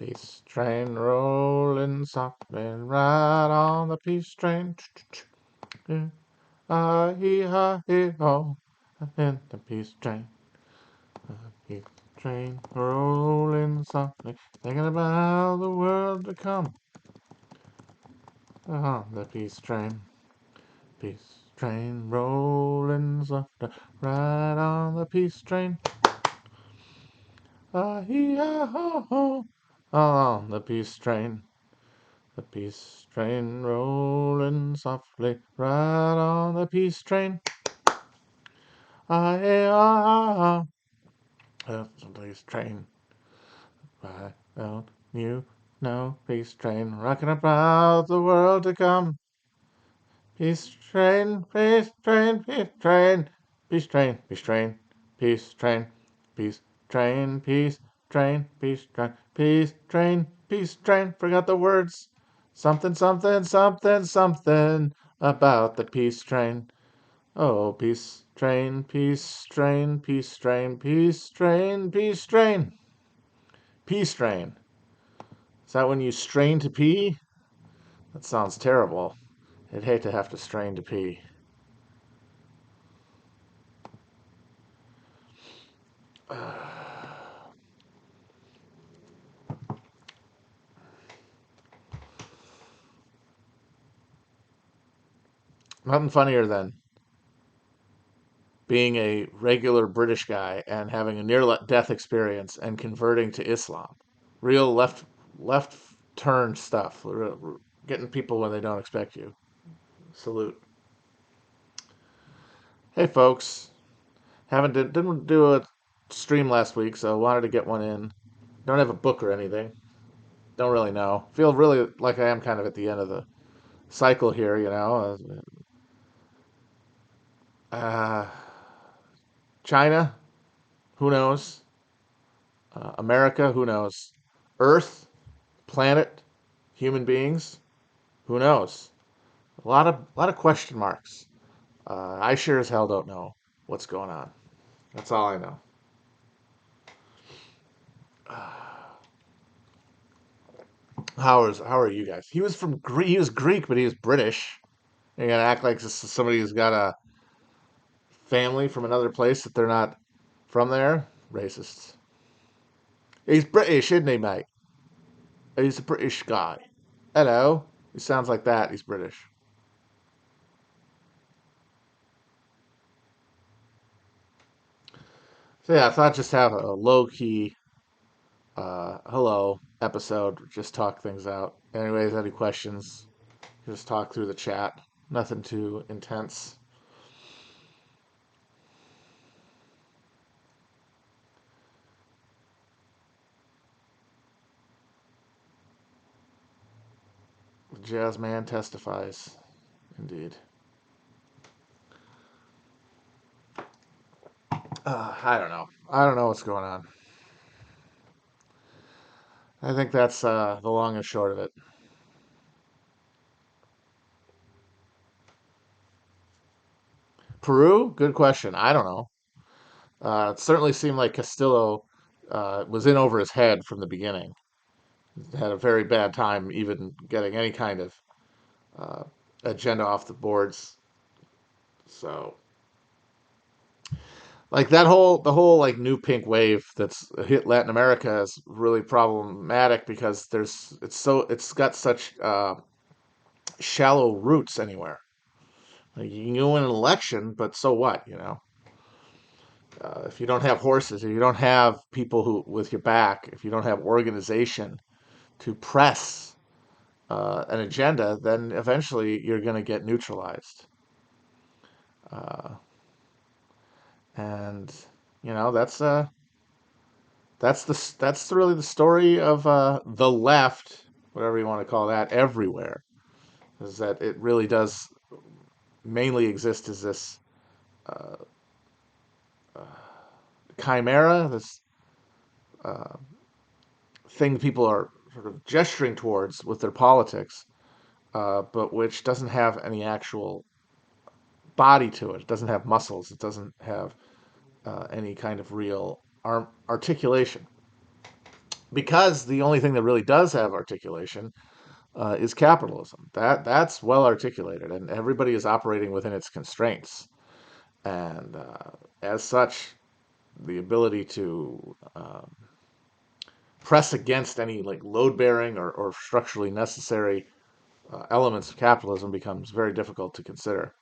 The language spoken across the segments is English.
Peace train rolling softly right on the peace train. Ah-hee-ha-hee-ho, in the peace train. Peace train rolling softly, thinking about the world to come. On the peace train. Peace train rolling softly right on the peace train. Ah-hee-ha-ho-ho, on the peace train. The peace train rolling softly right on the peace train. Ah-hee-ha-ha, the peace train. Why don't you know? Peace train rocking about the world to come. Peace train, peace train, peace train, peace train, peace train, peace train, peace train, peace train, peace train, peace train, peace train. Forgot the words. Something, something, something, something about the peace train. Oh, peace train, peace train, peace train, peace train, peace train. Peace train. Is that when you strain to pee? That sounds terrible. I'd hate to have to strain to pee. Nothing funnier than being a regular British guy and having a near-death experience and converting to Islam. Real left turn stuff. Getting people when they don't expect you. Salute. Hey folks, didn't do a stream last week, so wanted to get one in. Don't have a book or anything. Don't really know. Feel really like I am kind of at the end of the cycle here, you know. Uh, China, who knows? America, who knows? Earth, planet, human beings, who knows? A lot of question marks. I sure as hell don't know what's going on. That's all I know. How are you guys? He was from Greek. He was Greek, but he was British. You're gonna act like this is somebody who's got a family from another place that they're not from there. Racists. He's British, isn't he, mate? He's a British guy. Hello. He sounds like that. He's British. So yeah, I thought just have a low key hello episode. Just talk things out. Anyways, any questions? Just talk through the chat. Nothing too intense. The jazz man testifies. Indeed. I don't know. I don't know what's going on. I think that's the long and short of it. Peru? Good question. I don't know. It certainly seemed like Castillo was in over his head from the beginning. Had a very bad time even getting any kind of uh, agenda off the boards. So, like the whole like new pink wave that's hit Latin America is really problematic because it's got such shallow roots anywhere. Like you can win an election, but so what, you know? If you don't have horses, if you don't have people who with your back, if you don't have organization to press an agenda, then eventually you're going to get neutralized. Uh, and you know that's really the story of the left, whatever you want to call that, everywhere. Is that it really does mainly exist as this uh, uh, chimera, this uh, thing people are sort of gesturing towards with their politics, but which doesn't have any actual body to it. It doesn't have muscles. It doesn't have any kind of real articulation. because the only thing that really does have articulation is capitalism. That's well articulated, and everybody is operating within its constraints. And as such, the ability to press against any like load bearing or structurally necessary elements of capitalism becomes very difficult to consider.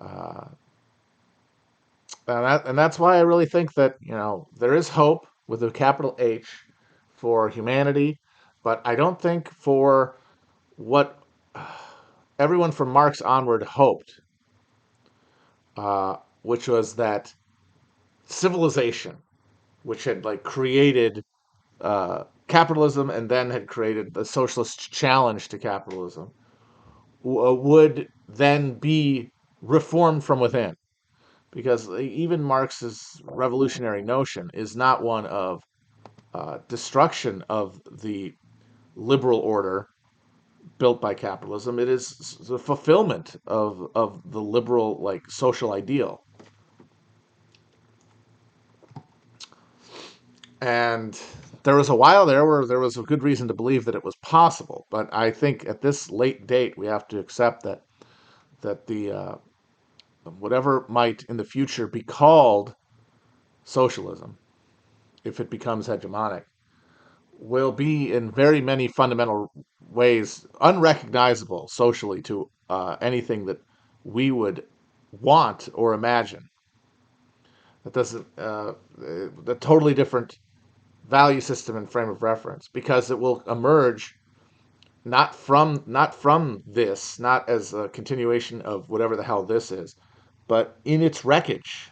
Uh, and that's why I really think that there is hope with a capital H for humanity, but I don't think for what everyone from Marx onward hoped, which was that civilization, which had like created capitalism and then had created the socialist challenge to capitalism, would then be reformed from within. Because even Marx's revolutionary notion is not one of destruction of the liberal order built by capitalism. It is the fulfillment of the liberal like social ideal. And there was a while there where there was a good reason to believe that it was possible. But I think at this late date, we have to accept that the whatever might in the future be called socialism, if it becomes hegemonic, will be in very many fundamental ways unrecognizable socially to anything that we would want or imagine. That doesn't a totally different value system and frame of reference, because it will emerge not from this, not as a continuation of whatever the hell this is, but in its wreckage.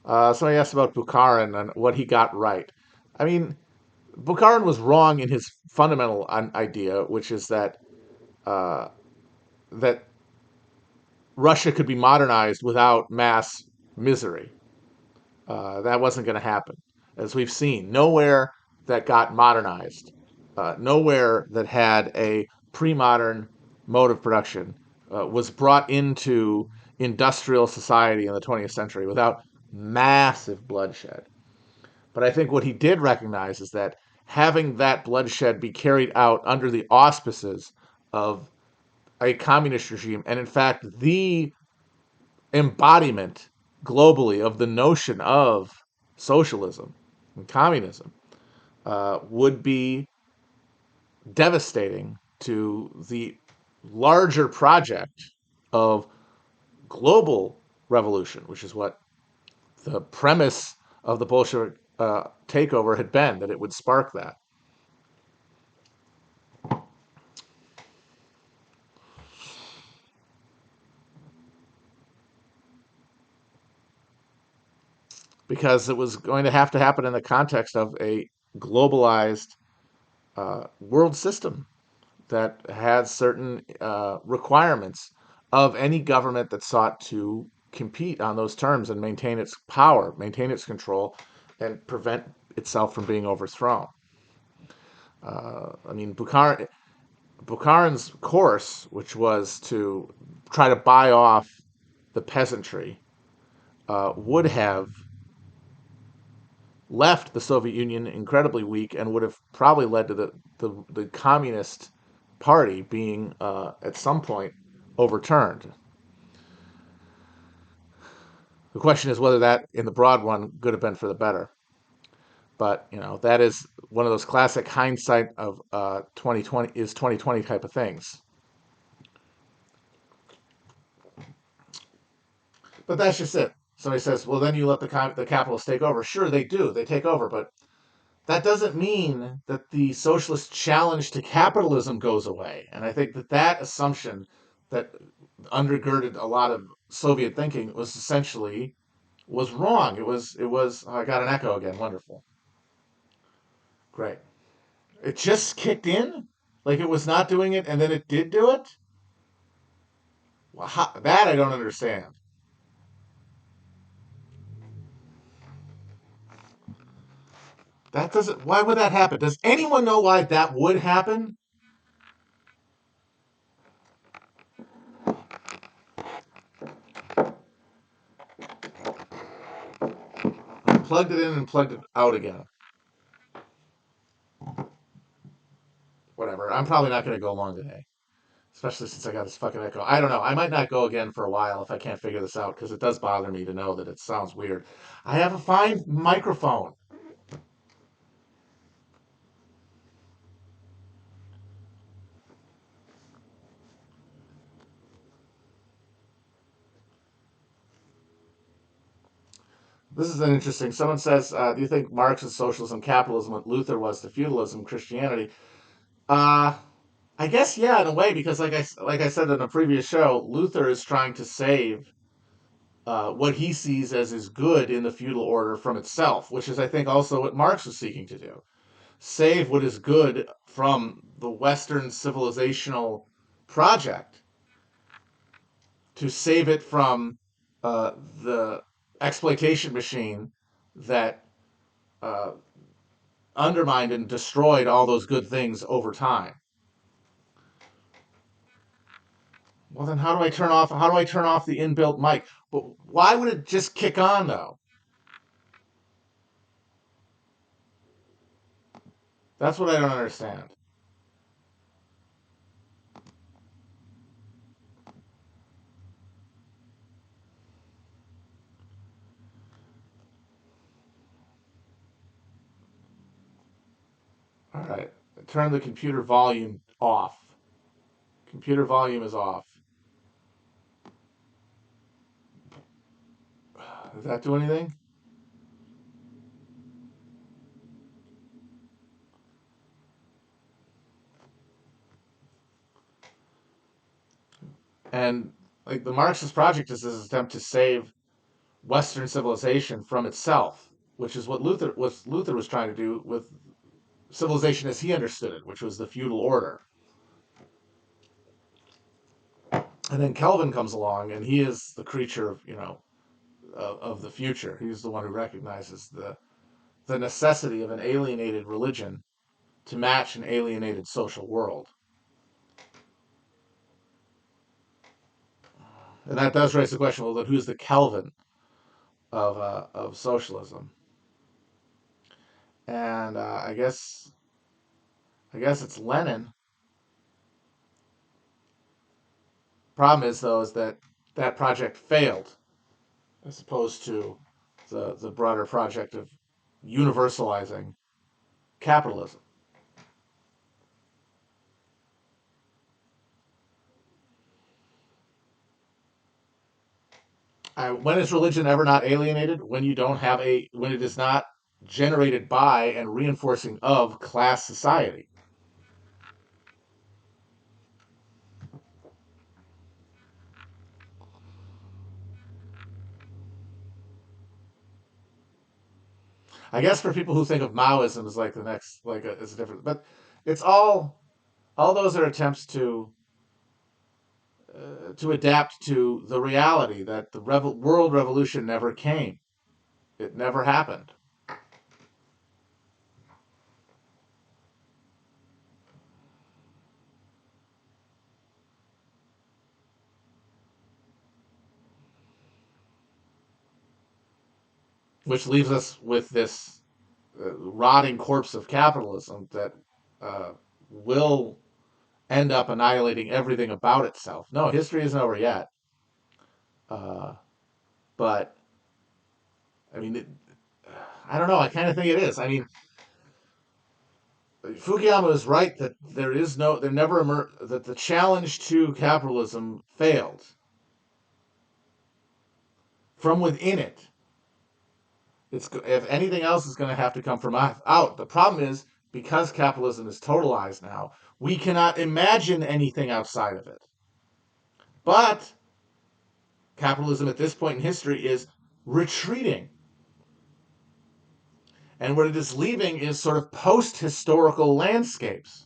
Somebody asked about Bukharin and what he got right. I mean, Bukharin was wrong in his fundamental idea, which is uh, that Russia could be modernized without mass misery. That wasn't going to happen, as we've seen. Nowhere that got modernized, nowhere that had a pre-modern mode of production was brought into industrial society in the 20th century without massive bloodshed. But I think what he did recognize is that having that bloodshed be carried out under the auspices of a communist regime, and in fact, the embodiment globally of the notion of socialism and communism, would be devastating to the larger project of global revolution, which is what the premise of the Bolshevik takeover had been, that it would spark that. Because it was going to happen in the context of a globalized world system that had certain requirements of any government that sought to compete on those terms and maintain its power, maintain its control, and prevent itself from being overthrown. I mean, Bukharin's course, which was to try to buy off the peasantry, would have left the Soviet Union incredibly weak and would have probably led to the Communist Party being at some point overturned. The question is whether that, in the broad one, could have been for the better. But that is one of those classic hindsight of 2020 is 2020 type of things. But that's just it. Somebody says, "Well, then you let the capitalists take over." Sure, they do. They take over, but that doesn't mean that the socialist challenge to capitalism goes away. And I think that assumption that undergirded a lot of Soviet thinking was wrong. It was. Oh, I got an echo again. Wonderful. Great. It just kicked in, like it was not doing it, and then it did do it. Well, that I don't understand. That doesn't. Why would that happen? Does anyone know why that would happen? plugged it in and plugged it out again. Whatever. I'm probably not going to go long today, especially since I got this fucking echo. I don't know. I might not go again for a while if I can't figure this out because it does bother me to know that it sounds weird. I have a fine microphone. This is an interesting. Someone says, "Do you think Marx is socialism, capitalism, what Luther was to feudalism, Christianity?" Uh, I guess yeah, in a way, because like I said in a previous show, Luther is trying to save what he sees as his good in the feudal order from itself, which is, I think, also what Marx was seeking to do: save what is good from the Western civilizational project, to save it from uh, the exploitation machine that uh, undermined and destroyed all those good things over time. Well, then how do I turn off? How do I turn off the inbuilt mic? But why would it just kick on though? That's what I don't understand. All right, turn the computer volume off. Computer volume is off. Does that do anything? And like the Marxist project is this attempt to save Western civilization from itself, which is what Luther was trying to do with civilization as he understood it, which was the feudal order. And then Kelvin comes along, and he is the creature of of the future. He's the one who recognizes the necessity of an alienated religion to match an alienated social world. And that does raise the question: well, then who's the Kelvin of socialism? And I guess it's Lenin. Problem is though is that that project failed, as opposed to the broader project of universalizing capitalism. When is religion ever not alienated? When you don't have when it is not generated by and reinforcing of class society. I guess for people who think of Maoism as like the next, like as a different, but it's all those are attempts to adapt to the reality that the world revolution never came. It never happened, which leaves us with this rotting corpse of capitalism that will end up annihilating everything about itself. No, history isn't over yet. Uh, but I mean, I don't know. I kind of think it is. I mean, Fukuyama is right that there never that the challenge to capitalism failed from within it. If anything else is going to have to come from out. The problem is because capitalism is totalized now, we cannot imagine anything outside of it. But capitalism at this point in history is retreating. And what it is leaving is sort of post historical landscapes.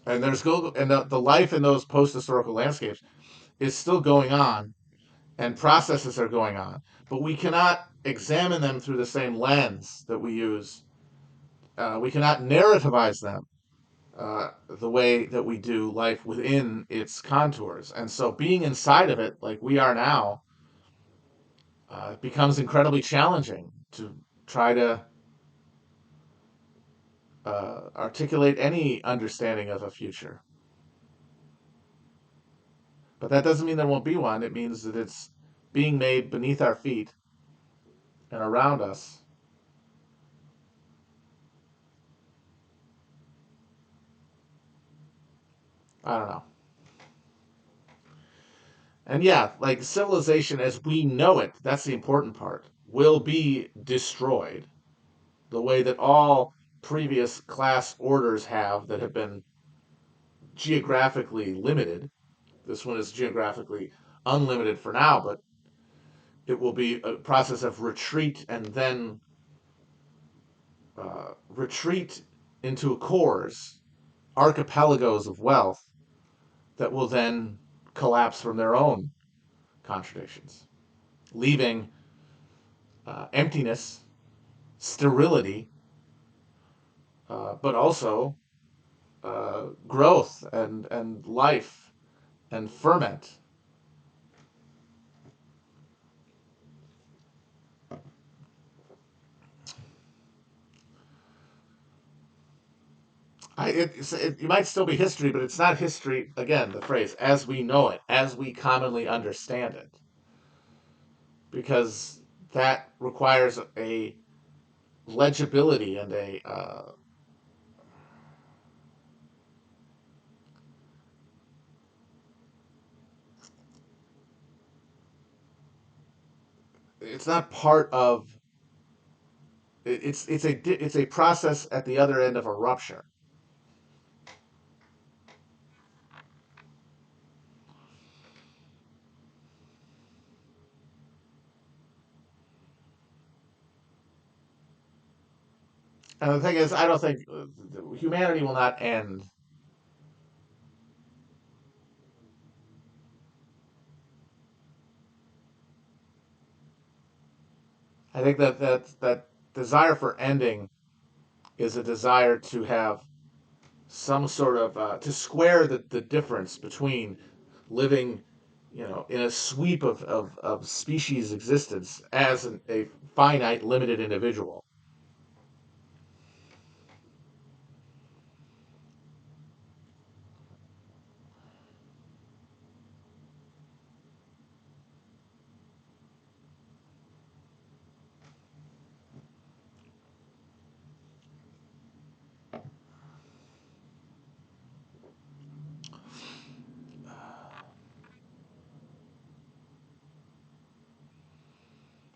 And the life in those post historical landscapes is still going on, and processes are going on, but we cannot examine them through the same lens that we use. We cannot narrativize them the way that we do life within its contours. And so being inside of it, like we are now, becomes incredibly challenging to try to articulate any understanding of a future. But that doesn't mean there won't be one. It means that it's being made beneath our feet and around us. I don't know. And yeah, like civilization as we know it, that's the important part, will be destroyed the way that all previous class orders that have been geographically limited. This one is geographically unlimited for now, but it will be a process of retreat and then retreat into cores, archipelagos of wealth that will then collapse from their own contradictions, leaving emptiness, sterility, but also growth and life and ferment. It might still be history, but it's not history. Again, the phrase "as we know it," as we commonly understand it, because that requires a legibility and a it's not part of it's a process at the other end of a rupture. And the thing is, I don't think humanity will not end. I think that desire for ending is a desire to have some sort of to square the difference between living, in a sweep of species existence as a finite, limited individual.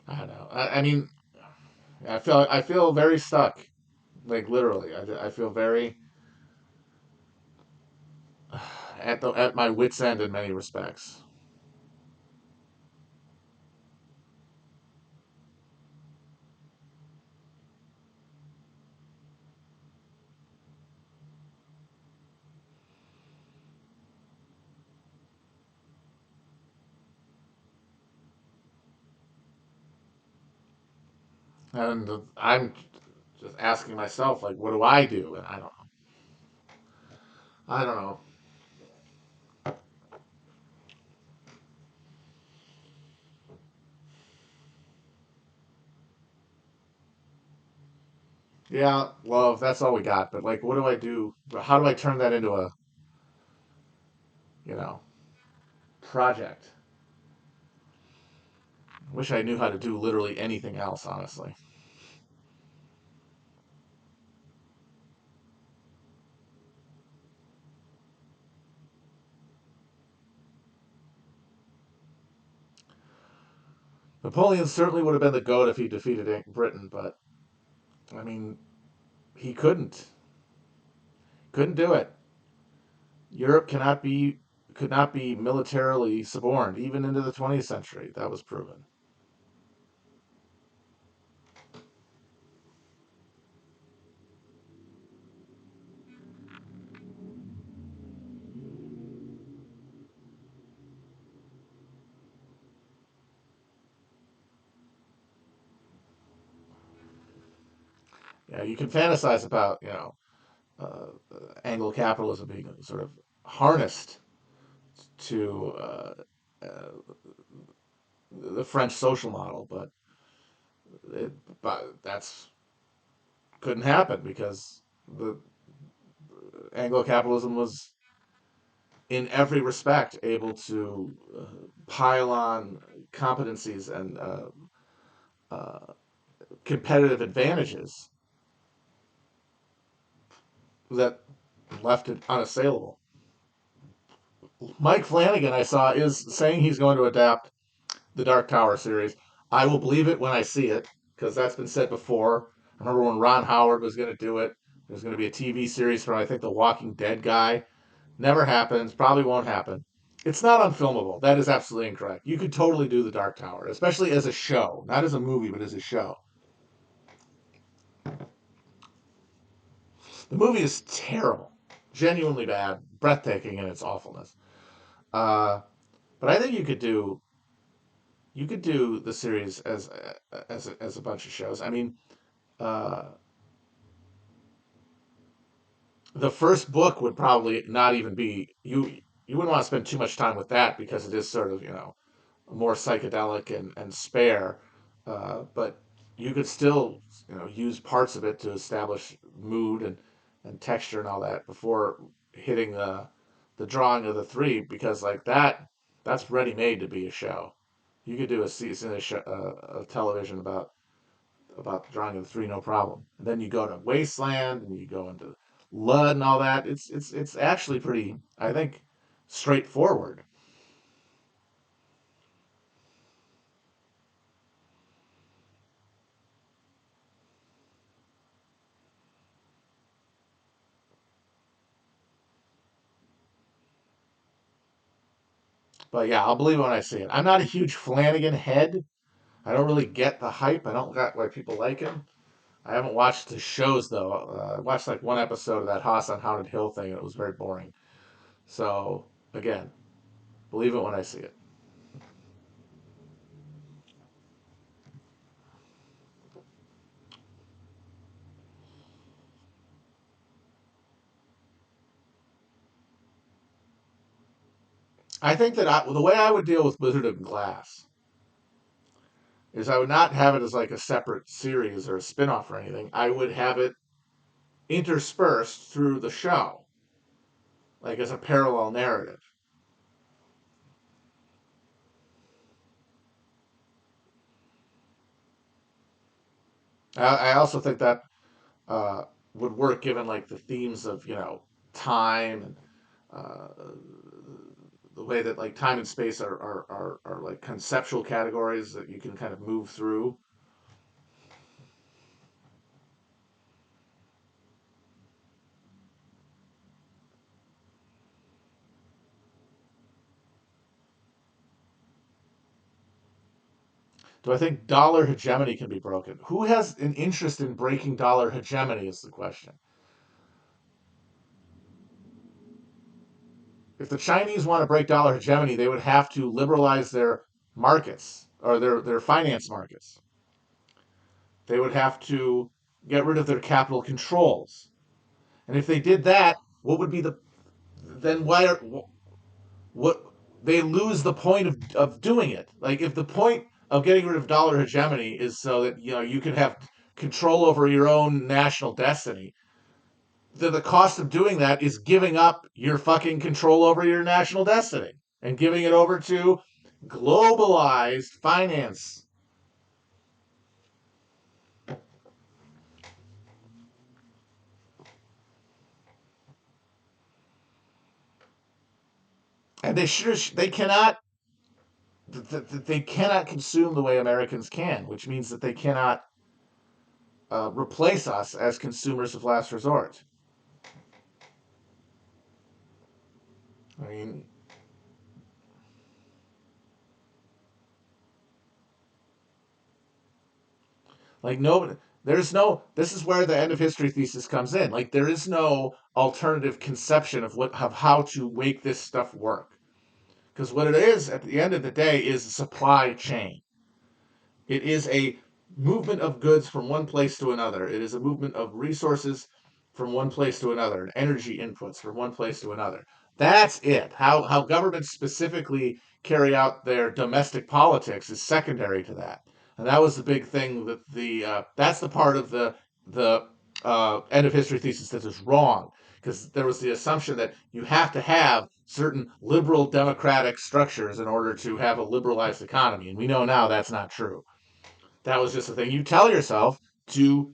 I don't know. I mean, I feel very stuck, like literally. I feel very at my wits end in many respects. And I'm just asking myself, like, what do I do? And I don't know. I don't know. Yeah, well, if that's all we got, but like, what do I do? How do I turn that into a, you know, project? Wish I knew how to do literally anything else, honestly. Napoleon certainly would have been the goat if he defeated Britain, but I mean, he couldn't do it. Europe could not be militarily suborned, even into the 20th century. That was proven. Yeah, you can fantasize about, uh, Anglo-capitalism being sort of harnessed to uh, the French social model, but that's couldn't happen because the Anglo-capitalism was in every respect able to pile on competencies and uh, competitive advantages that left it unassailable. Mike Flanagan, I saw, is saying he's going to adapt the Dark Tower series. I will believe it when I see it because that's been said before. I remember when Ron Howard was going to do it. There's going to be a TV series from, I think, the Walking Dead guy. Never happens. Probably won't happen. It's not unfilmable. That is absolutely incorrect. You could totally do the Dark Tower, especially as a show, not as a movie, but as a show. The movie is terrible, genuinely bad, breathtaking in its awfulness. Uh, but I think you could do the series as a bunch of shows. I mean, uh, the first book would probably not even be you. You wouldn't want to spend too much time with that because it is sort of more psychedelic and spare. But you could still use parts of it to establish mood and texture and all that before hitting the drawing of the three because like that's ready made to be a show. You could do a season of television about the drawing of the three, no problem. And then you go to Wasteland and you go into Lud and all that. It's actually pretty, I think, straightforward. But yeah, I'll believe it when I see it. I'm not a huge Flanagan head. I don't really get the hype. I don't get why people like him. I haven't watched his shows though. I watched like one episode of that Hoss on Haunted Hill thing, and it was very boring. So again, believe it when I see it. I think that the way I would deal with Blizzard of Glass is I would not have it as like a separate series or a spin-off or anything. I would have it interspersed through the show, like as a parallel narrative. I also think that uh, would work given like the themes of time and uh, the way that like time and space are like conceptual categories that you can kind of move through. Do I think dollar hegemony can be broken? Who has an interest in breaking dollar hegemony is the question. If the Chinese want to break dollar hegemony, they would have to liberalize their markets or their finance markets. They would have to get rid of their capital controls. And if they did that, what would be the then why are what they lose the point of doing it? Like if the point of getting rid of dollar hegemony is so that you can have control over your own national destiny, then the cost of doing that is giving up your fucking control over your national destiny and giving it over to globalized finance. And they cannot consume the way Americans can, which means that they cannot replace us as consumers of last resort. I mean, like no, there's no. This is where the end of history thesis comes in. Like there is no alternative conception of how to make this stuff work. Because what it is at the end of the day is a supply chain. It is a movement of goods from one place to another. It is a movement of resources from one place to another, and energy inputs from one place to another. That's it. How governments specifically carry out their domestic politics is secondary to that. And that was the big thing that that's the part of the end of history thesis that is wrong, because there was the assumption that you have to have certain liberal democratic structures in order to have a liberalized economy, and we know now that's not true. That was just a thing you tell yourself to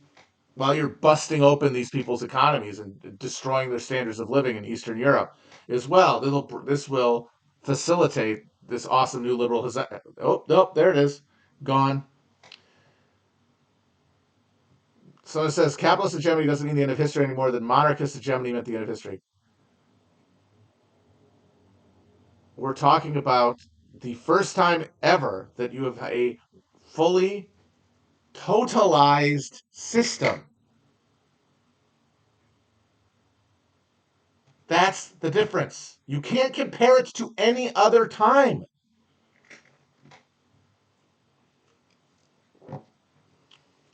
while you're busting open these people's economies and destroying their standards of living in Eastern Europe as well. This will facilitate this awesome new liberal. Oh, nope, there it is, gone. So it says capitalist hegemony doesn't mean the end of history any more than monarchist hegemony meant the end of history. We're talking about the first time ever that you have a fully totalized system. That's the difference. You can't compare it to any other time.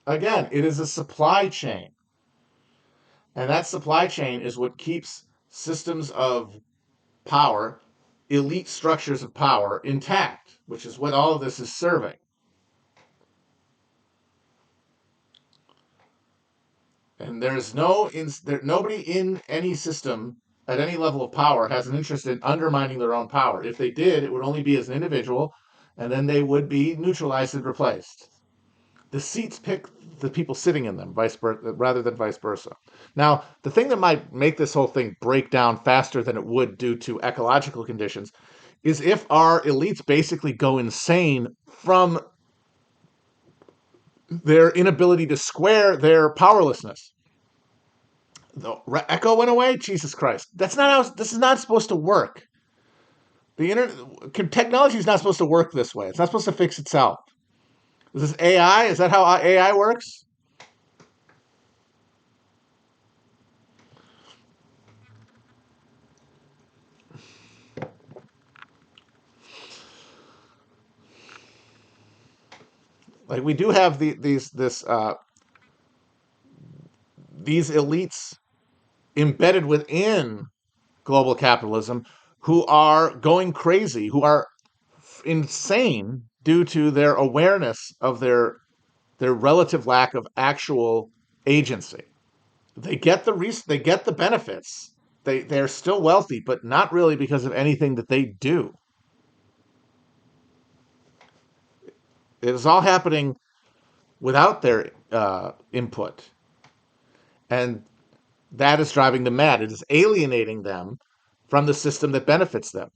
Again, it is a supply chain. And that supply chain is what keeps systems of power, elite structures of power, intact, which is what all of this is serving. And there's nobody in any system at any level of power has an interest in undermining their own power. If they did, it would only be as an individual, and then they would be neutralized and replaced. The seats pick the people sitting in them, rather than vice versa. Now, the thing that might make this whole thing break down faster than it would due to ecological conditions is if our elites basically go insane from their inability to square their powerlessness. The echo went away. Jesus Christ! That's not how. This is not supposed to work. Technology is not supposed to work this way. It's not supposed to fix itself. Is this AI? Is that how AI works? Like we do have these elites embedded within global capitalism who are going crazy, who are insane due to their awareness of their relative lack of actual agency. They get the benefits. They're still wealthy, but not really because of anything that they do. It is all happening without their input, and that is driving them mad. It is alienating them from the system that benefits them.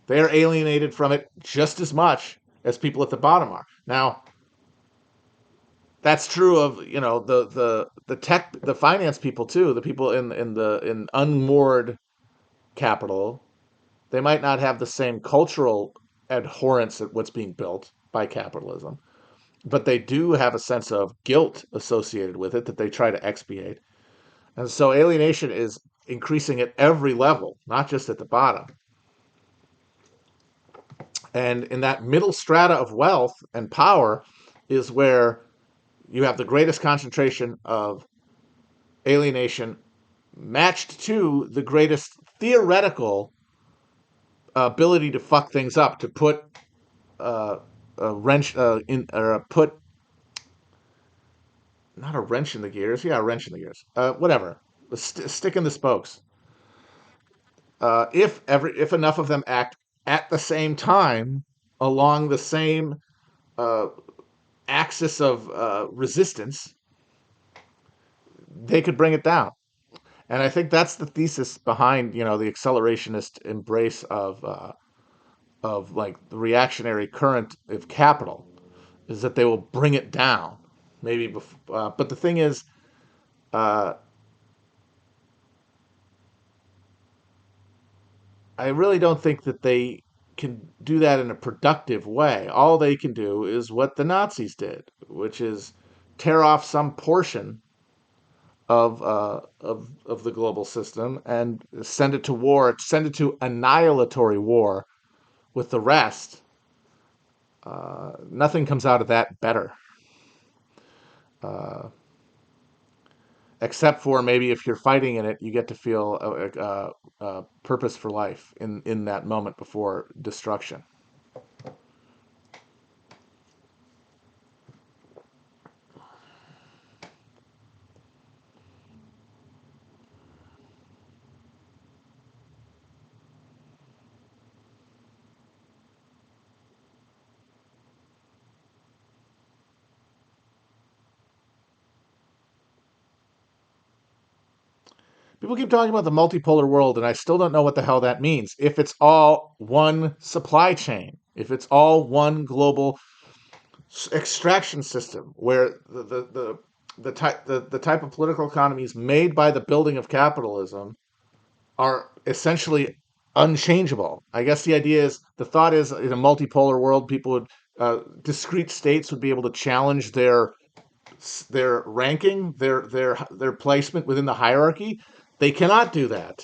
They are alienated from it just as much as people at the bottom are. Now, that's true of the finance people too. The people in unmoored capital, they might not have the same cultural abhorrence at what's being built by capitalism, but they do have a sense of guilt associated with it that they try to expiate. And so alienation is increasing at every level, not just at the bottom. And in that middle strata of wealth and power is where you have the greatest concentration of alienation matched to the greatest theoretical ability to fuck things up, to put a wrench in, or put not a wrench in the gears, yeah, a wrench in the gears, whatever, stick in the spokes. If enough of them act at the same time along the same uh, axis of resistance, they could bring it down. And I think that's the thesis behind the accelerationist embrace of like the reactionary current of capital, is that they will bring it down. Maybe, but the thing is, uh, I really don't think that they can do that in a productive way. All they can do is what the Nazis did, which is tear off some portion of the global system and send it to war, send it to annihilatory war with the rest. Nothing comes out of that better. Uh, except for maybe if you're fighting in it, you get to feel a purpose for life in that moment before destruction. People keep talking about the multipolar world, and I still don't know what the hell that means. If it's all one supply chain, if it's all one global extraction system, where the type of political economies made by the building of capitalism are essentially unchangeable. I guess the thought is in a multipolar world, people would discrete states would be able to challenge their ranking, their placement within the hierarchy. They cannot do that.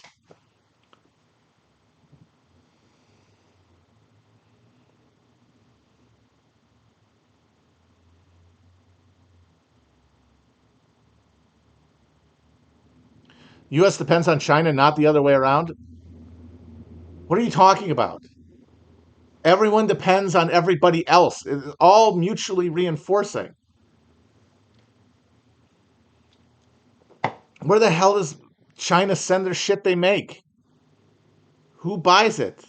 U.S. depends on China, not the other way around. What are you talking about? Everyone depends on everybody else. It's all mutually reinforcing. Where the hell does China send their shit they make? Who buys it?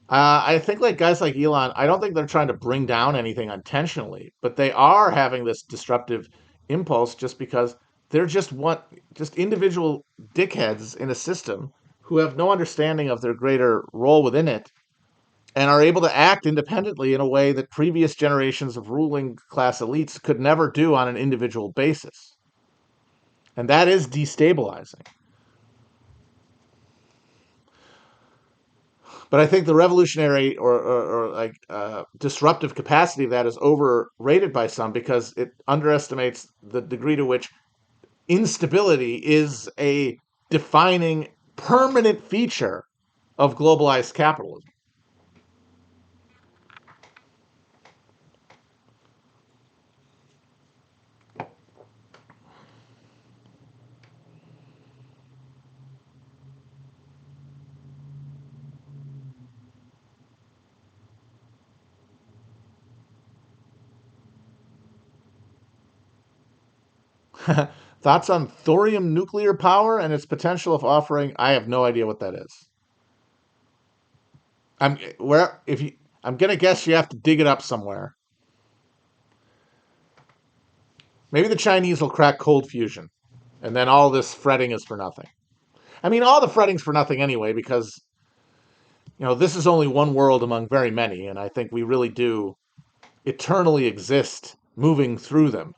I think like guys like Elon, I don't think they're trying to bring down anything intentionally, but they are having this disruptive impulse just because they're just individual dickheads in a system who have no understanding of their greater role within it and are able to act independently in a way that previous generations of ruling class elites could never do on an individual basis. And that is destabilizing. But I think the revolutionary or like disruptive capacity of that is overrated by some because it underestimates the degree to which instability is a defining permanent feature of globalized capitalism. Thoughts on thorium nuclear power and its potential of offering? I have no idea what that is. I'm where if you. I'm gonna guess you have to dig it up somewhere. Maybe the Chinese will crack cold fusion, and then all this fretting is for nothing. I mean, all the fretting's for nothing anyway, because this is only one world among very many, and I think we really do eternally exist moving through them.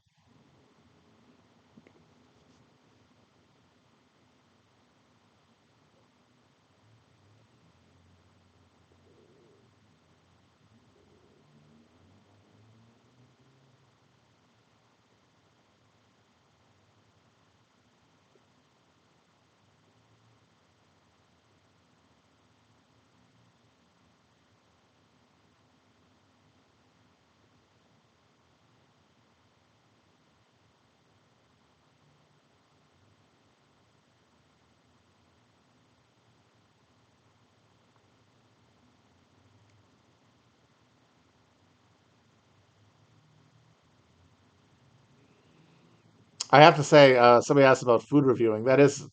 I have to say, somebody asked about food reviewing. That is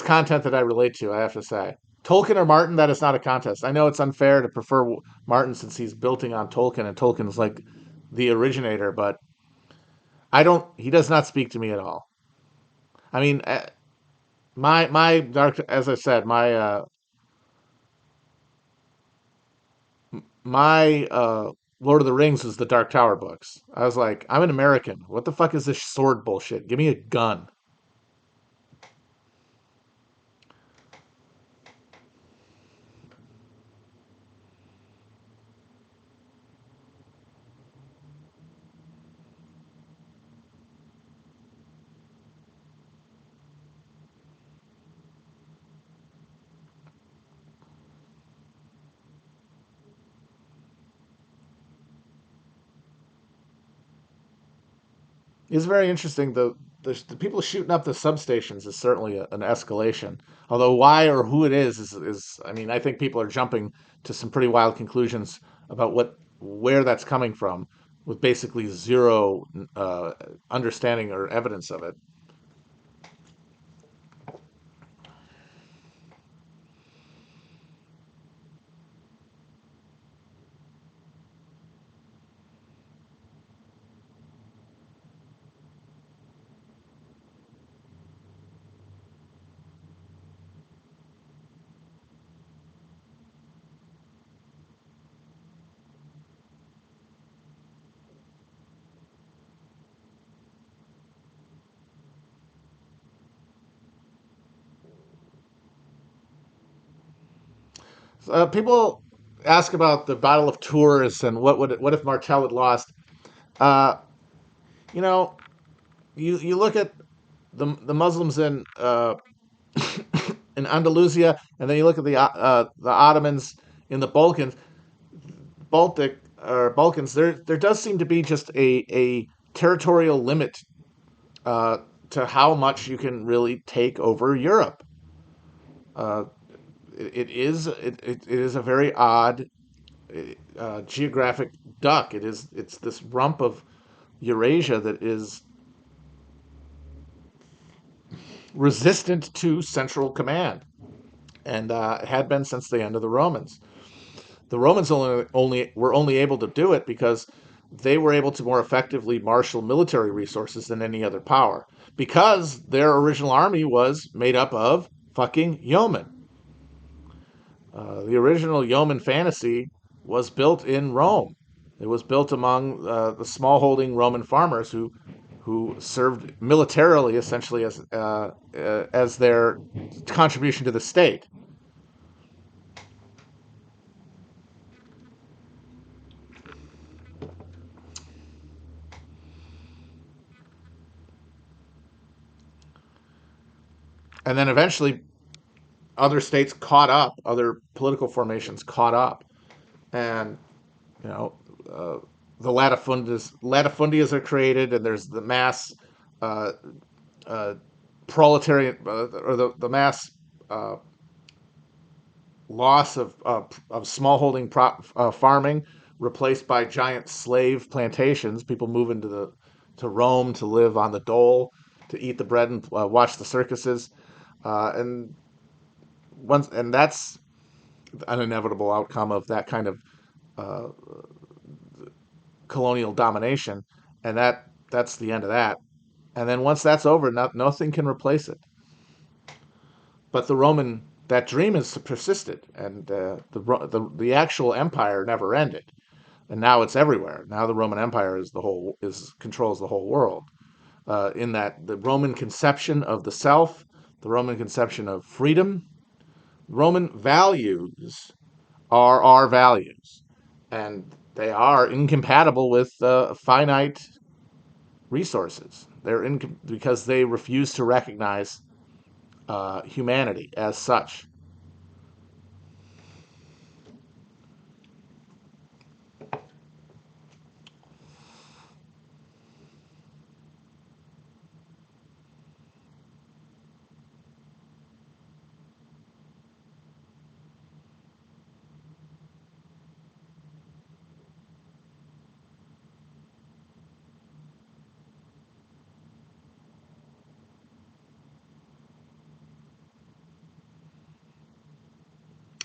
content that I relate to. I have to say, Tolkien or Martin, that is not a contest. I know it's unfair to prefer Martin since he's building on Tolkien, and Tolkien is like the originator, but I don't. He does not speak to me at all. I mean, my dark, as I said, my Lord of the Rings is the Dark Tower books. I was like, I'm an American. What the fuck is this sword bullshit? Give me a gun. It's very interesting. The people shooting up the substations is certainly an escalation. Although why or who it is I mean, I think people are jumping to some pretty wild conclusions about where that's coming from, with basically zero understanding or evidence of it. People ask about the Battle of Tours and what if Martel had lost. Uh, you know, you look at the Muslims in Andalusia, and then you look at the Ottomans in the Balkans. There does seem to be just a territorial limit uh, to how much you can really take over Europe. Uh, it is a very odd geographic duck. It's this rump of Eurasia that is resistant to central command, and had been since the end of the Romans. The Romans only were only able to do it because they were able to more effectively marshal military resources than any other power, because their original army was made up of fucking yeomen. The original yeoman fantasy was built in Rome. It was built among the smallholding Roman farmers who served militarily, essentially as their contribution to the state. And then eventually, other states caught up, other political formations caught up, and you know, uh, the latifundias are created, and there's the mass uh, uh, proletariat or the mass uh, loss of smallholding farming, replaced by giant slave plantations. People move into the to Rome to live on the dole, to eat the bread and watch the circuses, and that's an inevitable outcome of that kind of uh, colonial domination, and that's the end of that. And then once that's over, nothing can replace it. But that dream has persisted, and the actual empire never ended, and now it's everywhere. Now the Roman Empire is controls the whole world. In that the Roman conception of the self, the Roman conception of freedom, Roman values are our values, and they are incompatible with finite resources. Because they refuse to recognize humanity as such.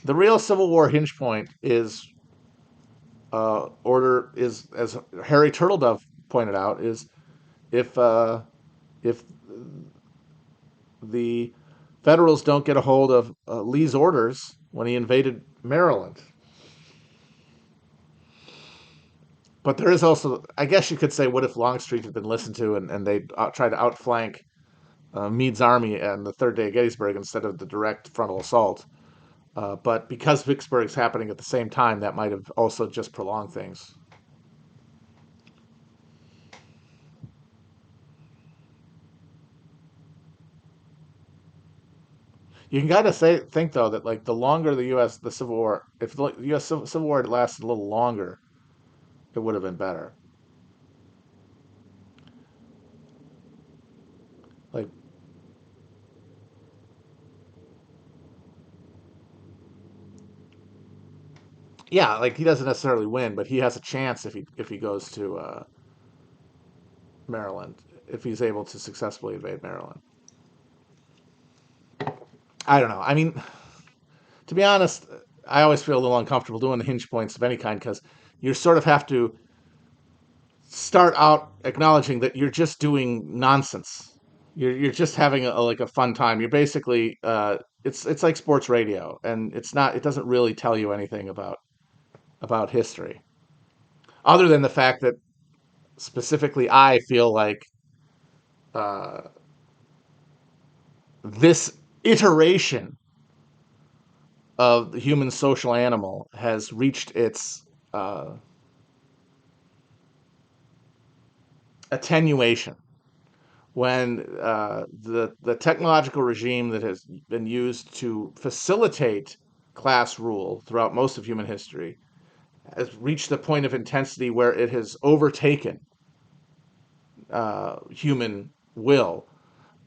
The real Civil War hinge point is order is, as Harry Turtledove pointed out, is if if the Federals don't get a hold of Lee's orders when he invaded Maryland. But there is also, I guess you could say, what if Longstreet had been listened to, and they tried to outflank Meade's army and the third day of Gettysburg instead of the direct frontal assault? But because Vicksburg's happening at the same time, that might have also just prolonged things. You can kind of think though that like the longer the Civil War, if the U.S. Civil War had lasted a little longer, it would have been better. Yeah, like he doesn't necessarily win, but he has a chance if he goes to Maryland, if he's able to successfully invade Maryland. I don't know. I mean, to be honest, I always feel a little uncomfortable doing the hinge points of any kind because you sort of have to start out acknowledging that you're just doing nonsense. You're just having like a fun time. You're basically it's like sports radio, and it's not. It doesn't really tell you anything about history, other than the fact that specifically I feel like uh, this iteration of the human social animal has reached its uh, attenuation when the technological regime that has been used to facilitate class rule throughout most of human history has reached the point of intensity where it has overtaken human will,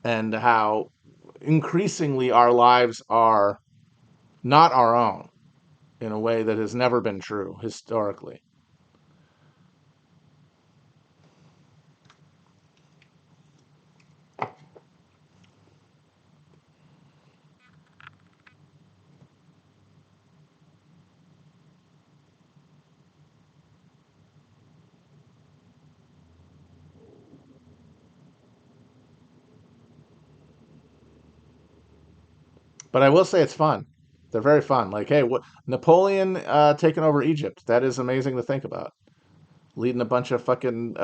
and how increasingly our lives are not our own in a way that has never been true historically. But I will say it's fun. They're very fun. Like, hey, what Napoleon taking over Egypt? That is amazing to think about. Leading a bunch of fucking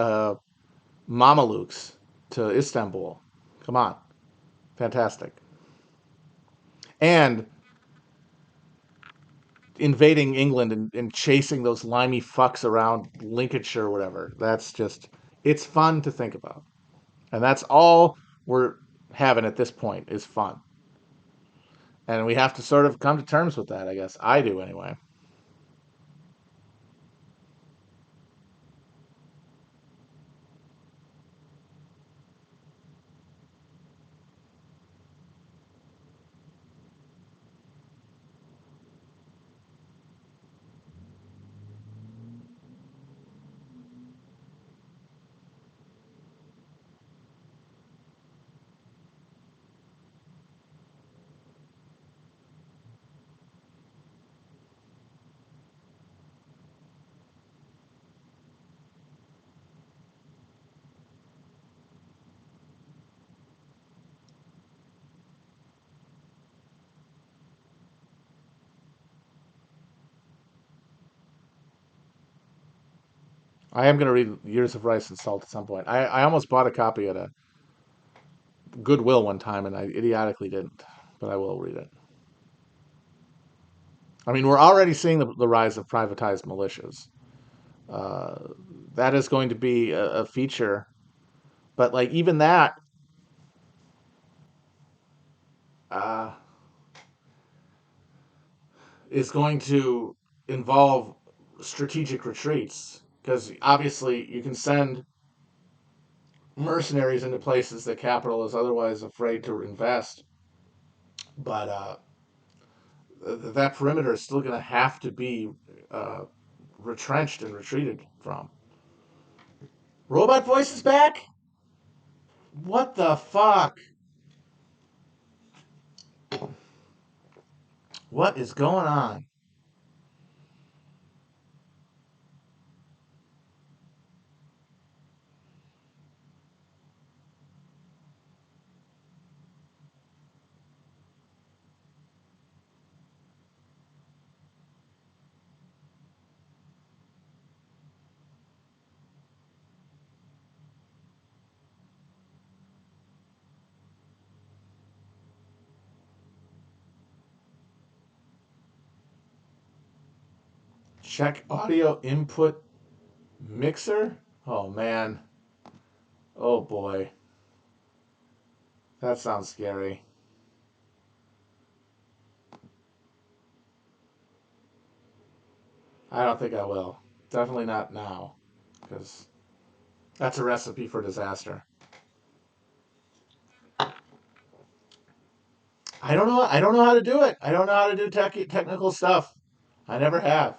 Mamelukes to Istanbul. Come on, fantastic. And invading England and chasing those limey fucks around Lincolnshire or whatever. That's just, it's fun to think about. And that's all we're having at this point is fun. And we have to sort of come to terms with that, I guess. I do anyway. I am going to read Years of Rice and Salt at some point. I almost bought a copy at a Goodwill one time, and I idiotically didn't, but I will read it. I mean, we're already seeing the rise of privatized militias. Uh, that is going to be a feature, but like even that uh, is going to involve strategic retreats because obviously you can send mercenaries into places that capital is otherwise afraid to invest, but that perimeter is still going to have to be uh, retrenched and retreated from. Robot voice is back? What the fuck? What is going on? Check audio input mixer? Oh man. Oh boy. That sounds scary. I don't think I will. Definitely not now. Because that's a recipe for disaster. I don't know how to do it. I don't know how to do technical stuff. I never have.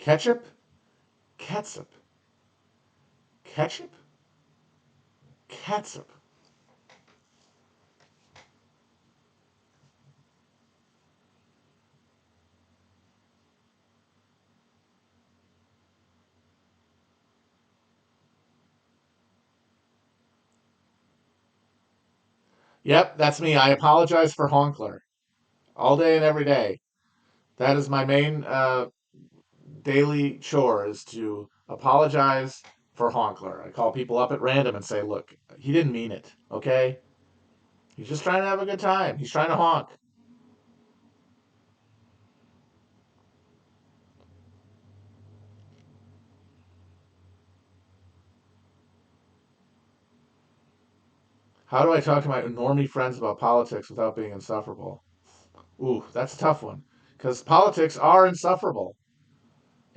Ketchup? Catsup. Ketchup? Catsup. Yep, that's me. I apologize for Honkler all day and every day. That is my main daily chore is to apologize for Honkler. I call people up at random and say, look, he didn't mean it, okay? He's just trying to have a good time. He's trying to honk. How do I talk to my normie friends about politics without being insufferable? Ooh, that's a tough one. Because politics are insufferable.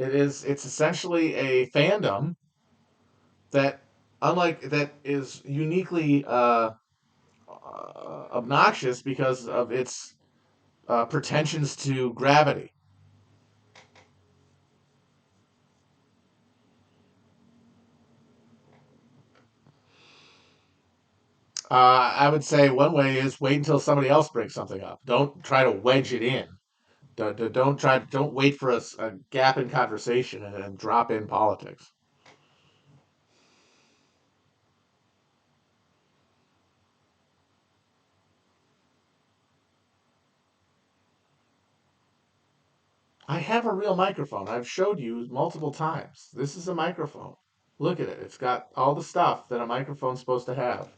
It's essentially a fandom that, unlike that, is uniquely obnoxious because of its pretensions to gravity. I would say one way is wait until somebody else brings something up. Don't try to wedge it in. Don't wait for a gap in conversation and drop in politics. I have a real microphone. I've showed you multiple times. This is a microphone. Look at it. It's got all the stuff that a microphone's supposed to have.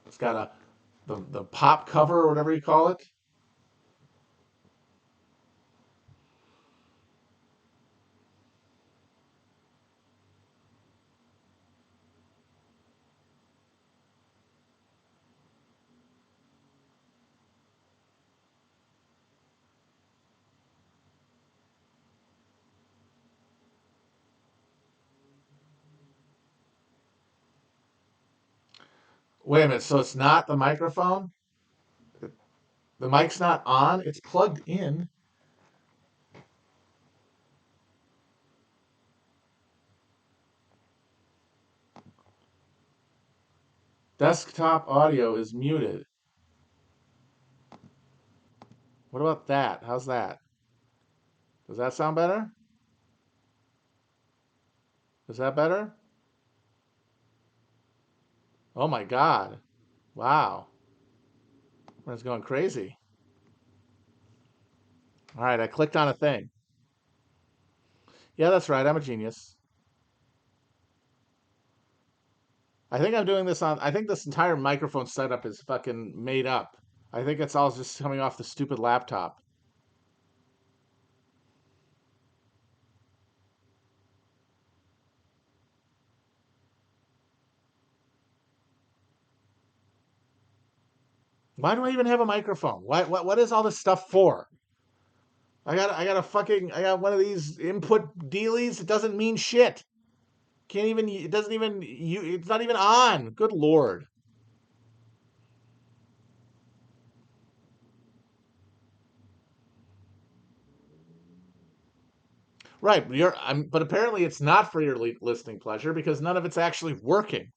It's got the pop cover or whatever you call it. Wait a minute. So it's not the microphone? The mic's not on? It's plugged in. Desktop audio is muted. What about that? How's that? Does that sound better? Is that better? Oh my God. Wow. It's going crazy. All right, I clicked on a thing. Yeah, that's right. I'm a genius. I think I'm doing this on. I think this entire microphone setup is fucking made up. I think it's all just coming off the stupid laptop. Why do I even have a microphone? What is all this stuff for? I got one of these input dealies. It doesn't mean shit. Can't even. It doesn't even. It's not even on. Good lord. Right. But apparently it's not for your listening pleasure because none of it's actually working.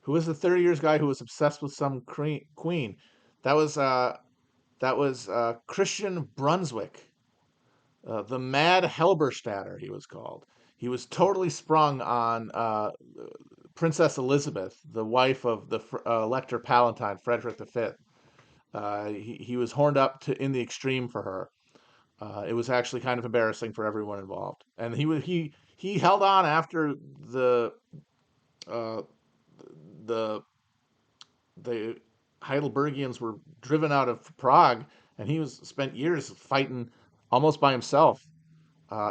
Who was the 30 years guy who was obsessed with some queen? That was Christian Brunswick, the Mad Helberstatter. He was called. He was totally sprung on Princess Elizabeth, the wife of the Elector Palatine Frederick V. He was horned up to in the extreme for her. It was actually kind of embarrassing for everyone involved, and he held on after uh, the the Heidelbergians were driven out of Prague, and he was spent years fighting almost by himself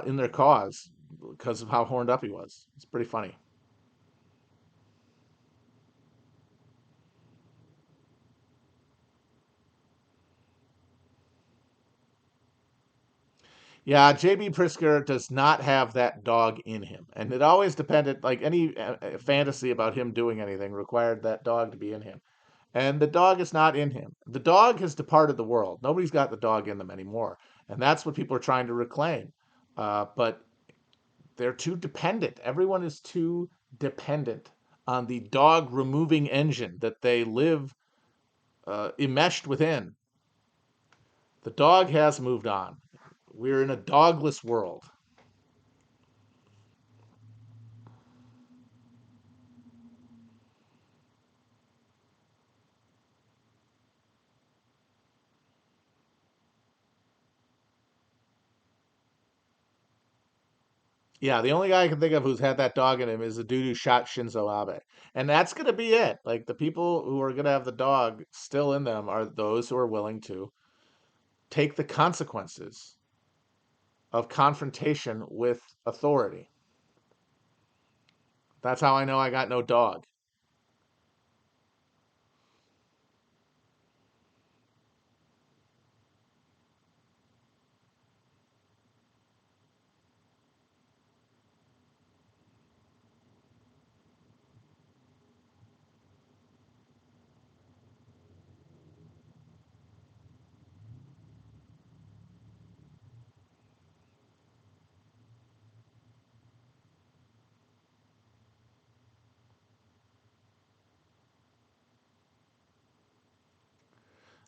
in their cause. because of how horned up he was. It's pretty funny. Yeah, JB Prisker does not have that dog in him. And it always depended, like any fantasy about him doing anything required that dog to be in him. And the dog is not in him. The dog has departed the world. Nobody's got the dog in them anymore. And that's what people are trying to reclaim. But they're too dependent. Everyone is too dependent on the dog removing engine that they live enmeshed within. The dog has moved on. We're in a dogless world. Yeah, the only guy I can think of who's had that dog in him is the dude who shot Shinzo Abe. And that's going to be it. Like the people who are going to have the dog still in them are those who are willing to take the consequences of confrontation with authority. That's how I know I got no dog.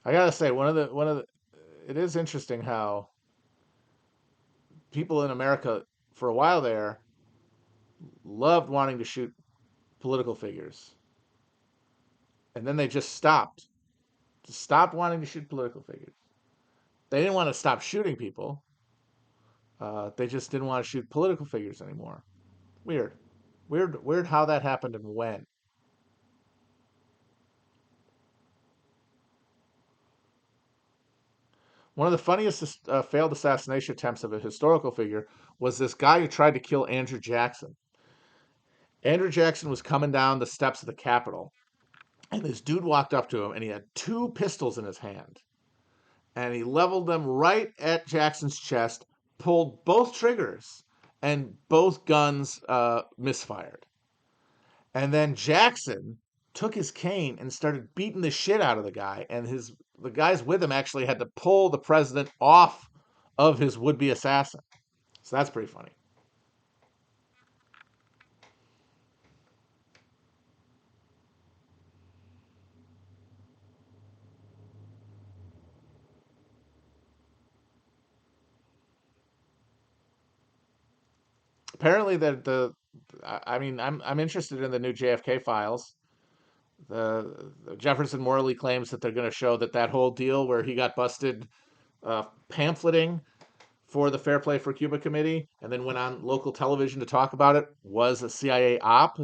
I got to say one of the it is interesting how people in America for a while there loved wanting to shoot political figures. And then they just stopped wanting to shoot political figures. They didn't want to stop shooting people. They just didn't want to shoot political figures anymore. Weird. Weird how that happened and when. One of the funniest failed assassination attempts of a historical figure was this guy who tried to kill Andrew Jackson. Andrew Jackson was coming down the steps of the Capitol, and this dude walked up to him, and he had two pistols in his hand. And he leveled them right at Jackson's chest, pulled both triggers, and both guns misfired. And then Jackson took his cane and started beating the shit out of the guy, and his the guys with him actually had to pull the president off of his would-be assassin. So that's pretty funny. Apparently, I mean, I'm interested in the new JFK files. The Jefferson Morley claims that they're going to show that that whole deal where he got busted pamphleting for the Fair Play for Cuba committee and then went on local television to talk about it was a CIA op.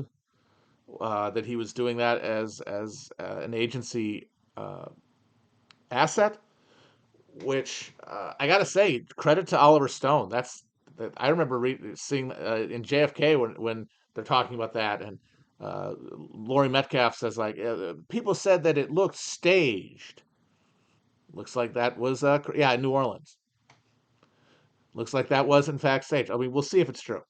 That he was doing that as an agency uh, asset. Which I gotta say, credit to Oliver Stone. I remember seeing in JFK when they're talking about that, and Laurie Metcalf says like people said that it looked staged. Looks like that was yeah, in New Orleans. Looks like that was in fact staged. I mean, we'll see if it's true.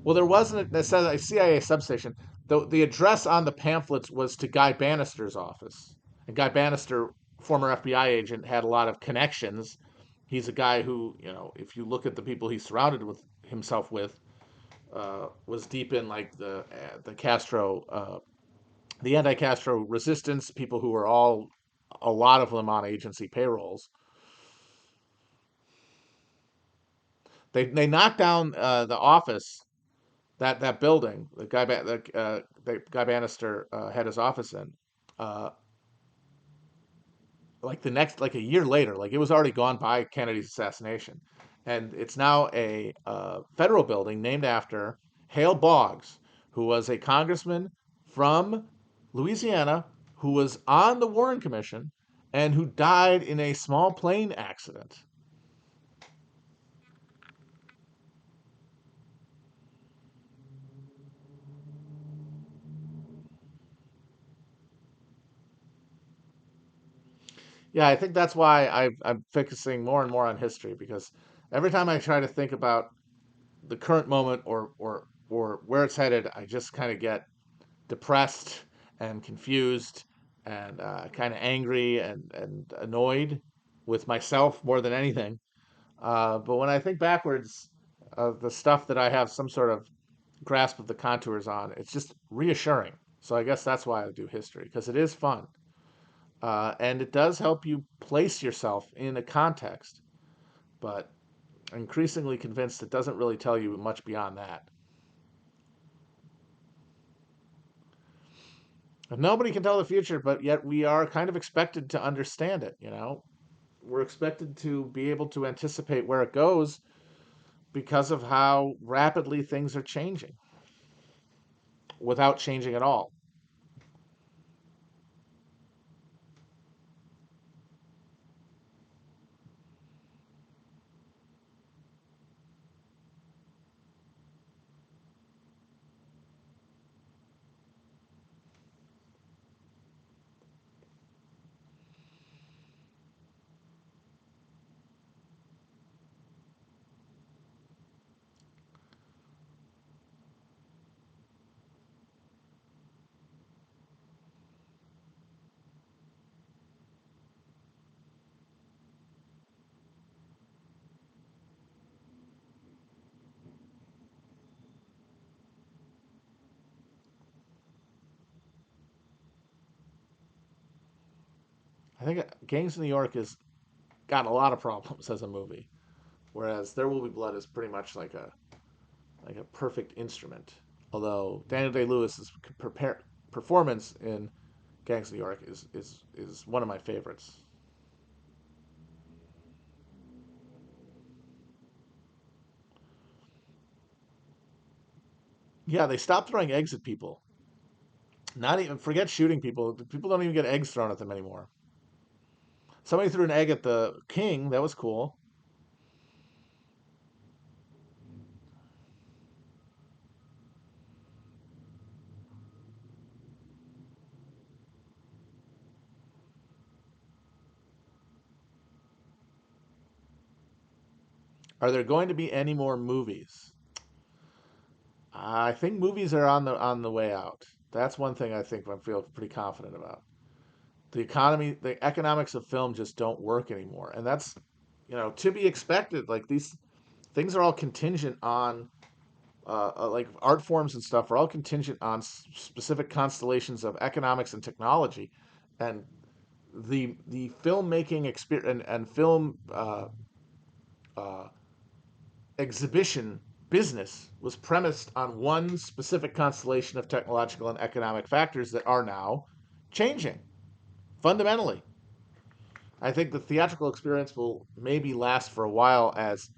Well, there wasn't. It says a CIA substation. The address on the pamphlets was to Guy Bannister's office, and Guy Bannister, former FBI agent, had a lot of connections. He's a guy who, if you look at the people he surrounded with himself with, was deep in like the Castro, the anti-Castro resistance. People who were all, a lot of them on agency payrolls. They knocked down the office that building, the guy Bannister had his office in. Uh, like the next, like a year later, like it was already gone by Kennedy's assassination, and it's now a federal building named after Hale Boggs, who was a congressman from Louisiana who was on the Warren Commission and who died in a small plane accident. Yeah, I think that's why I'm focusing more and more on history, because every time I try to think about the current moment or where it's headed, I just kind of get depressed and confused and kind of angry and annoyed with myself more than anything. But when I think backwards of the stuff that I have some sort of grasp of the contours on, it's just reassuring. So I guess that's why I do history, because it is fun. And it does help you place yourself in a context, but I'm increasingly convinced it doesn't really tell you much beyond that. Nobody can tell the future, but yet we are kind of expected to understand it, you know? We're expected to be able to anticipate where it goes because of how rapidly things are changing without changing at all. I think Gangs of New York has got a lot of problems as a movie, whereas There Will Be Blood is pretty much like a perfect instrument. Although Daniel Day Lewis's performance in Gangs of New York is one of my favorites. Yeah, they stopped throwing eggs at people. Not even forget shooting people. People don't even get eggs thrown at them anymore. Somebody threw an egg at the king. That was cool. Are there going to be any more movies? I think movies are on the way out. That's one thing I think I feel pretty confident about. The economy, the economics of film just don't work anymore, and that's to be expected. Like these things are all contingent on like art forms and stuff are all contingent on specific constellations of economics and technology, and the filmmaking experience and film uh, exhibition business was premised on one specific constellation of technological and economic factors that are now changing fundamentally. I think the theatrical experience will maybe last for a while as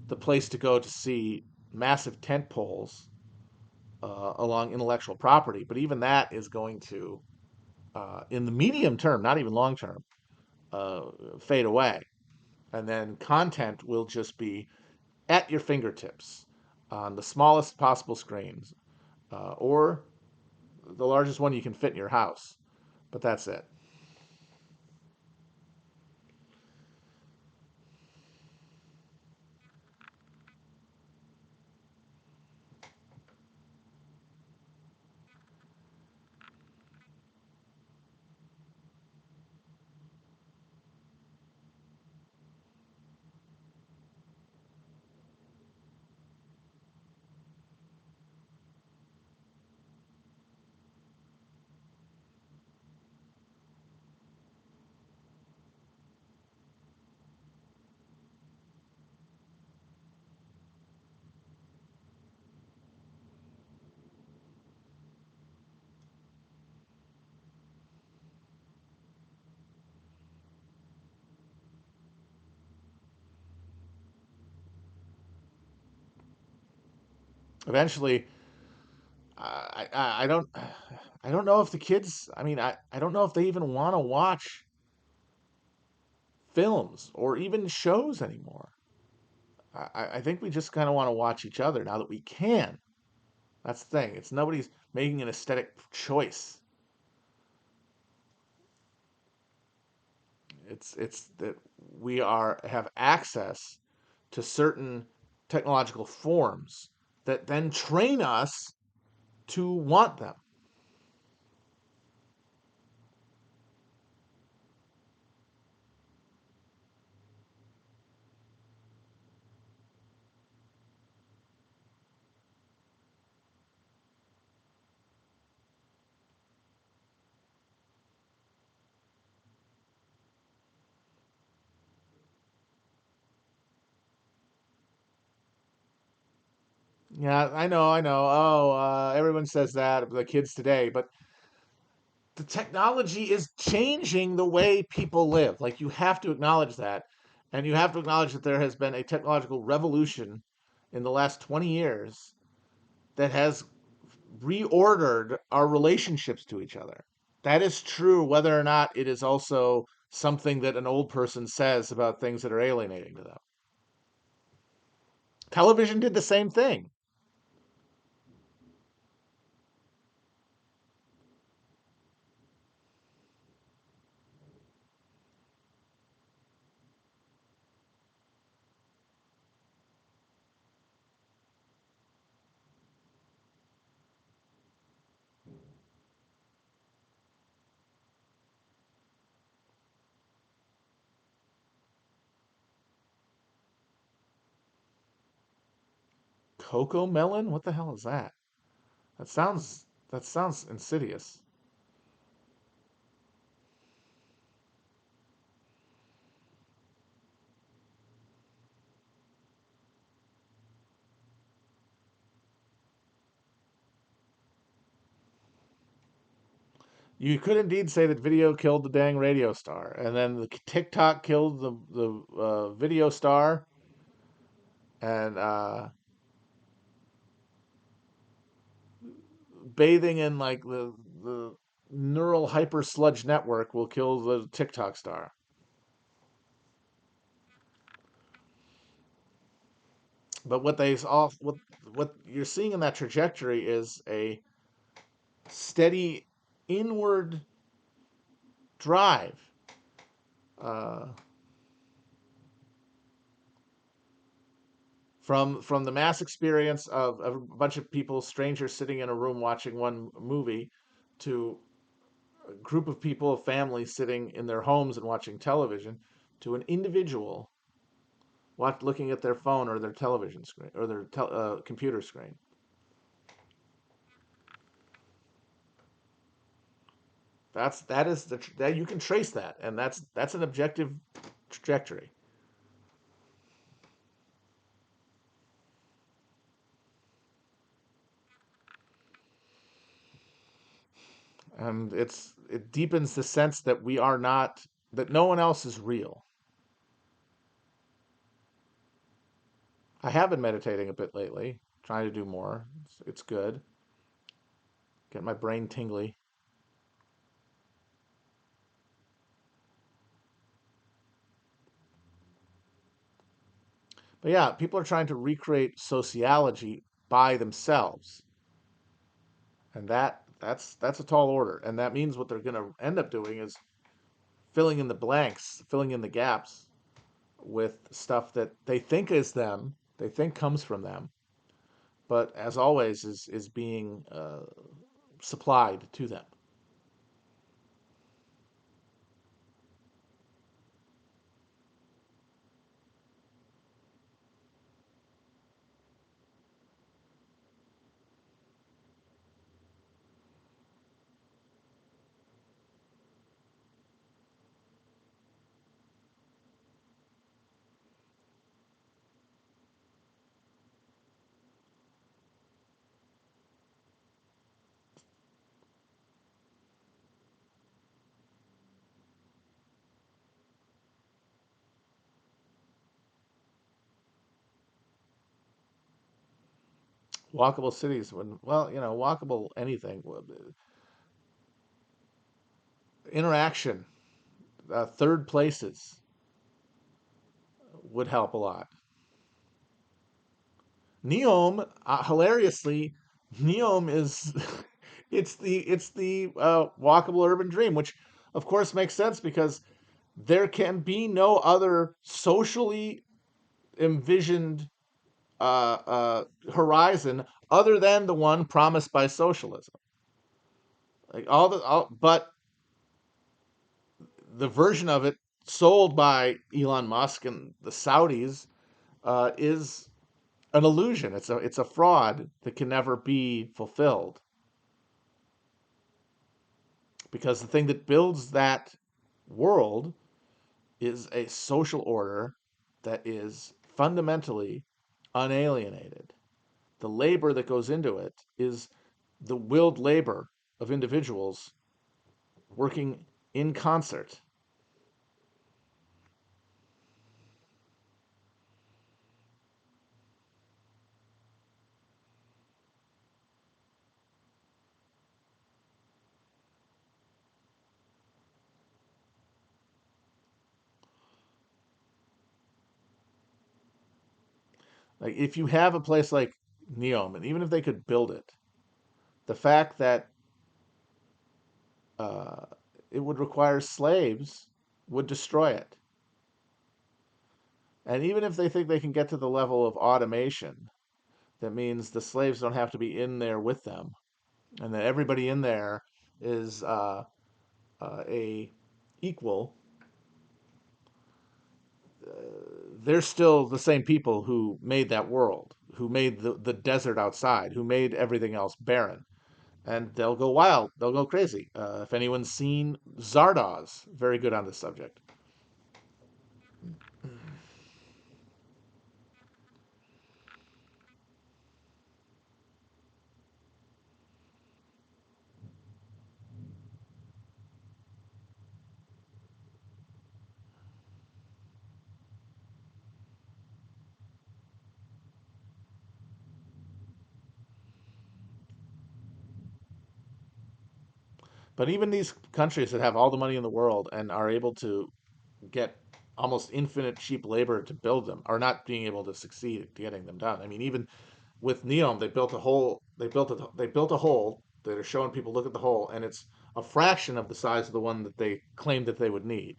the place to go to see massive tent poles along intellectual property, but even that is going to, in the medium term, not even long term, uh, fade away. And then content will just be at your fingertips on the smallest possible screens or the largest one you can fit in your house. But that's it. Eventually, I don't know if the kids. I mean, I don't know if they even want to watch films or even shows anymore. I think we just kind of want to watch each other now that we can. That's the thing. It's nobody's making an aesthetic choice. It's that we are have access to certain technological forms that then train us to want them. Yeah, I know. Oh, everyone says that, the kids today, but the technology is changing the way people live. Like, you have to acknowledge that. And you have to acknowledge that there has been a technological revolution in the last 20 years that has reordered our relationships to each other. That is true, whether or not it is also something that an old person says about things that are alienating to them. Television did the same thing. Cocoa melon? What the hell is that? That sounds insidious. You could indeed say that video killed the dang radio star, and then the TikTok killed the video star, and bathing in like the neural hyper sludge network will kill the TikTok star. But what you're seeing in that trajectory is a steady inward drive. Uh, from the mass experience of a bunch of people, strangers sitting in a room watching one movie, to a group of people, a family sitting in their homes and watching television, to an individual looking at their phone or their television screen or their computer screen. That is that you can trace that, and that's an objective trajectory. And it deepens the sense that we are not that no one else is real. I have been meditating a bit lately, trying to do more. It's good. Get my brain tingly. But yeah, people are trying to recreate sociology by themselves, and that's a tall order. And that means what they're going to end up doing is filling in the blanks, filling in the gaps with stuff that they think is them, they think comes from them, but as always is being supplied to them. Walkable cities, when, well, walkable anything. Interaction, third places would help a lot. Neom, hilariously, Neom is it's the walkable urban dream, which of course makes sense because there can be no other socially envisioned horizon other than the one promised by socialism. Like but the version of it sold by Elon Musk and the Saudis is an illusion. It's a fraud that can never be fulfilled because the thing that builds that world is a social order that is fundamentally unalienated. The labor that goes into it is the willed labor of individuals working in concert. Like if you have a place like Neom, and even if they could build it, the fact that uh, it would require slaves would destroy it. And even if they think they can get to the level of automation, that means the slaves don't have to be in there with them, and that everybody in there is a equal. They're still the same people who made that world, who made the desert outside, who made everything else barren. And they'll go wild, they'll go crazy. If anyone's seen Zardoz, very good on this subject. But even these countries that have all the money in the world and are able to get almost infinite cheap labor to build them are not being able to succeed at getting them done. I mean, even with Neom, they built a hole. They built a hole that are showing people look at the hole, and it's a fraction of the size of the one that they claimed that they would need.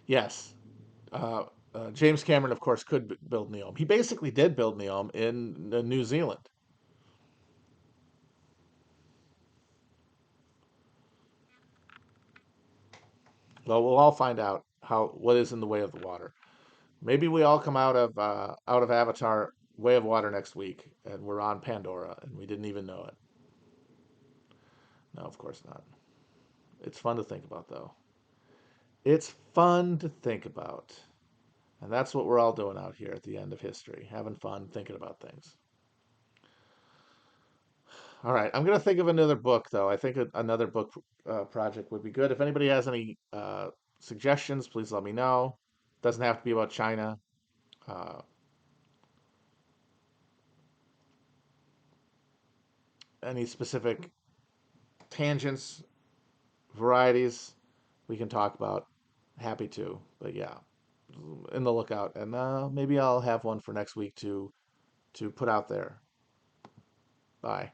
Yes, uh, James Cameron, of course, could build Neom. He basically did build Neom in New Zealand. Well, we'll all find out how what is in the way of the water. Maybe we all come out of Avatar Way of Water next week, and we're on Pandora, and we didn't even know it. No, of course not. It's fun to think about, though. It's fun to think about. And that's what we're all doing out here at the end of history, having fun thinking about things. All right, I'm going to think of another book, though. I think another book project would be good. If anybody has any suggestions, please let me know. Doesn't have to be about China. Uh, any specific tangents, varieties we can talk about. Happy to. But yeah, in the lookout. And maybe I'll have one for next week to put out there. Bye.